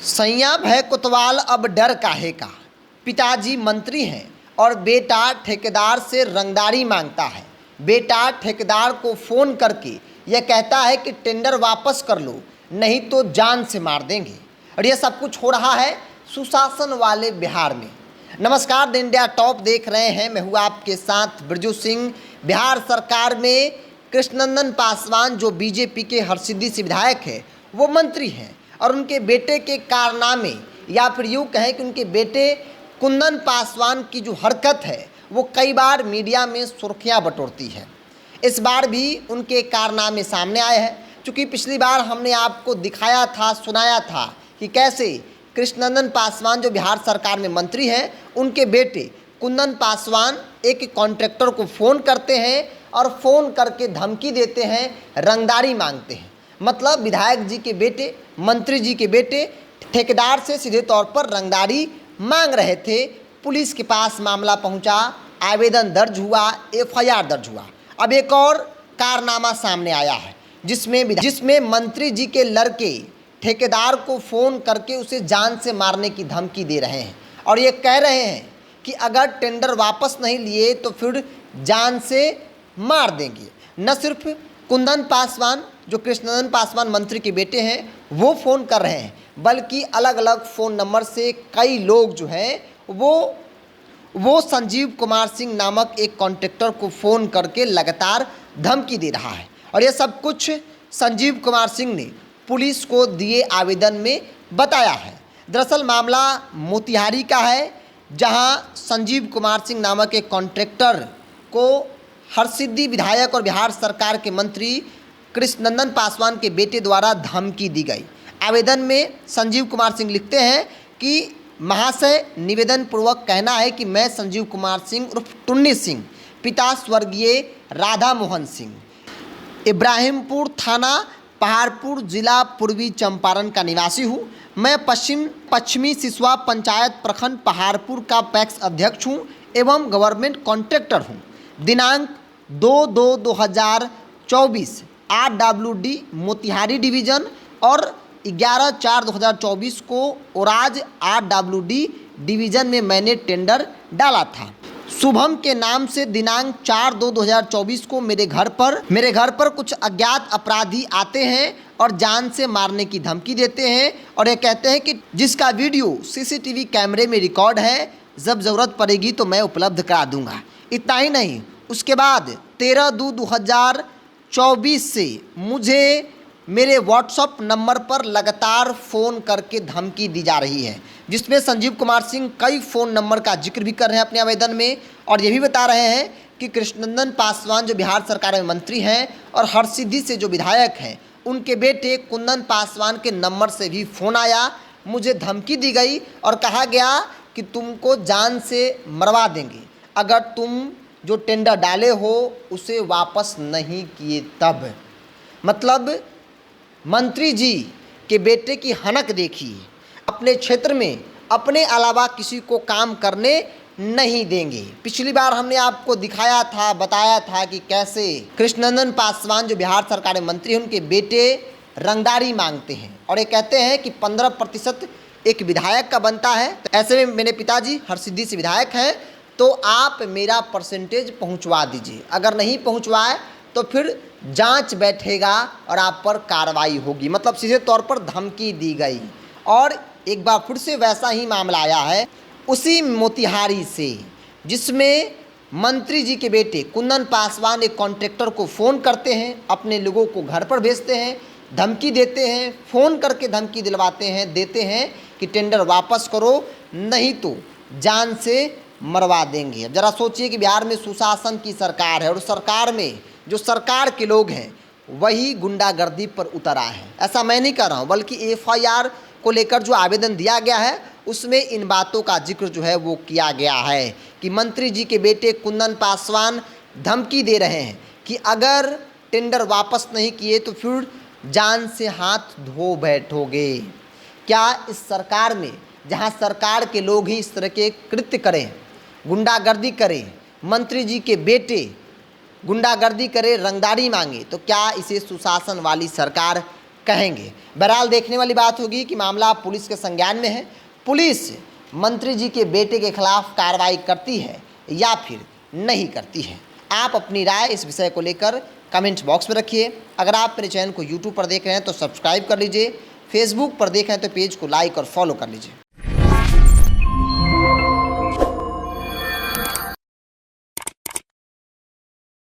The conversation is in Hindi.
सैया भय कोतवाल अब डर काहे का। पिताजी मंत्री हैं और बेटा ठेकेदार से रंगदारी मांगता है। बेटा ठेकेदार को फ़ोन करके यह कहता है कि टेंडर वापस कर लो, नहीं तो जान से मार देंगे। और यह सब कुछ हो रहा है सुशासन वाले बिहार में। नमस्कार, द इंडिया टॉप देख रहे हैं। मैं हूँ आपके साथ बिरजू सिंह। बिहार सरकार में कृष्णनंदन पासवान जो बीजेपी के हरसिद्धि से विधायक है, वो मंत्री हैं और उनके बेटे के कारनामे, या फिर यूँ कहें कि उनके बेटे कुंदन पासवान की जो हरकत है वो कई बार मीडिया में सुर्खियां बटोरती है। इस बार भी उनके कारनामे सामने आए हैं। चूँकि पिछली बार हमने आपको दिखाया था, सुनाया था कि कैसे कृष्णनंदन पासवान जो बिहार सरकार में मंत्री हैं, उनके बेटे कुंदन पासवान एक कॉन्ट्रैक्टर को फ़ोन करते हैं और फ़ोन करके धमकी देते हैं, रंगदारी मांगते हैं। मतलब विधायक जी के बेटे, मंत्री जी के बेटे ठेकेदार से सीधे तौर पर रंगदारी मांग रहे थे। पुलिस के पास मामला पहुंचा, आवेदन दर्ज हुआ, एफआईआर दर्ज हुआ। अब एक और कारनामा सामने आया है जिसमें मंत्री जी के लड़के ठेकेदार को फ़ोन करके उसे जान से मारने की धमकी दे रहे हैं और ये कह रहे हैं कि अगर टेंडर वापस नहीं लिए तो फिर जान से मार देंगे। न सिर्फ कुंदन पासवान जो कृष्णनंदन पासवान मंत्री के बेटे हैं वो फ़ोन कर रहे हैं, बल्कि अलग अलग फ़ोन नंबर से कई लोग जो हैं वो संजीव कुमार सिंह नामक एक कॉन्ट्रैक्टर को फ़ोन करके लगातार धमकी दे रहा है। और ये सब कुछ संजीव कुमार सिंह ने पुलिस को दिए आवेदन में बताया है। दरअसल मामला मोतिहारी का है, जहां संजीव कुमार सिंह नामक एक कॉन्ट्रैक्टर को हरसिद्धि विधायक और बिहार सरकार के मंत्री कृष्णनंदन पासवान के बेटे द्वारा धमकी दी गई। आवेदन में संजीव कुमार सिंह लिखते हैं कि महाशय, निवेदन पूर्वक कहना है कि मैं संजीव कुमार सिंह उर्फ टुन्नी सिंह, पिता स्वर्गीय राधा मोहन सिंह, इब्राहिमपुर थाना पहाड़पुर जिला पूर्वी चंपारण का निवासी हूँ। मैं पश्चिमी सिसवा पंचायत प्रखंड पहाड़पुर का पैक्स अध्यक्ष हूँ एवं गवर्नमेंट कॉन्ट्रैक्टर हूँ। दिनांक 2/2/2024 RWD मोतिहारी डिवीज़न और 11/4/2024 को ओराज RWD डिवीज़न में मैंने टेंडर डाला था। शुभम के नाम से दिनांक 4/2/2024 को मेरे घर पर कुछ अज्ञात अपराधी आते हैं और जान से मारने की धमकी देते हैं और ये कहते हैं कि जिसका वीडियो सीसीटीवी कैमरे में रिकॉर्ड है, जब ज़रूरत पड़ेगी तो मैं उपलब्ध करा दूंगा। इतना ही नहीं, उसके बाद 13/2/2024 से मुझे मेरे व्हाट्सएप नंबर पर लगातार फ़ोन करके धमकी दी जा रही है, जिसमें संजीव कुमार सिंह कई फ़ोन नंबर का जिक्र भी कर रहे हैं अपने आवेदन में और ये भी बता रहे हैं कि कृष्णनंदन पासवान जो बिहार सरकार में मंत्री हैं और हरसिद्धि से जो विधायक हैं, उनके बेटे कुंदन पासवान के नंबर से भी फ़ोन आया, मुझे धमकी दी गई और कहा गया कि तुमको जान से मरवा देंगे अगर तुम जो टेंडर डाले हो उसे वापस नहीं किए तब। मतलब मंत्री जी के बेटे की हनक देखिए, अपने क्षेत्र में अपने अलावा किसी को काम करने नहीं देंगे। पिछली बार हमने आपको दिखाया था, बताया था कि कैसे कृष्णनंदन पासवान जो बिहार सरकार में मंत्री हैं, उनके बेटे रंगदारी मांगते हैं और ये कहते हैं कि 15% एक विधायक का बनता है। तो ऐसे में मेरे पिताजी हरसिद्धि से विधायक हैं, तो आप मेरा परसेंटेज पहुँचवा दीजिए। अगर नहीं पहुँचवाए तो फिर जांच बैठेगा और आप पर कार्रवाई होगी। मतलब सीधे तौर पर धमकी दी गई। और एक बार फिर से वैसा ही मामला आया है उसी मोतिहारी से, जिसमें मंत्री जी के बेटे कुंदन पासवान एक कॉन्ट्रैक्टर को फ़ोन करते हैं, अपने लोगों को घर पर भेजते हैं, धमकी देते हैं, फ़ोन करके धमकी दिलवाते हैं, देते हैं कि टेंडर वापस करो नहीं तो जान से मरवा देंगे। अब ज़रा सोचिए कि बिहार में सुशासन की सरकार है और सरकार में जो सरकार के लोग हैं वही गुंडागर्दी पर उतर आए हैं। ऐसा मैं नहीं कर रहा हूँ, बल्कि एफआईआर को लेकर जो आवेदन दिया गया है उसमें इन बातों का जिक्र जो है वो किया गया है कि मंत्री जी के बेटे कुंदन पासवान धमकी दे रहे हैं कि अगर टेंडर वापस नहीं किए तो फिर जान से हाथ धो बैठोगे। क्या इस सरकार में, जहाँ सरकार के लोग ही इस तरह के कृत्य करें, गुंडागर्दी करें, मंत्री जी के बेटे गुंडागर्दी करे, रंगदारी मांगे, तो क्या इसे सुशासन वाली सरकार कहेंगे। बहरहाल देखने वाली बात होगी कि मामला पुलिस के संज्ञान में है, पुलिस मंत्री जी के बेटे के खिलाफ कार्रवाई करती है या फिर नहीं करती है। आप अपनी राय इस विषय को लेकर कमेंट बॉक्स में रखिए। अगर आप मेरे चैनल को यूट्यूब पर देख रहे हैं तो सब्सक्राइब कर लीजिए, फेसबुक पर देख रहे हैं तो पेज को लाइक और फॉलो कर लीजिए।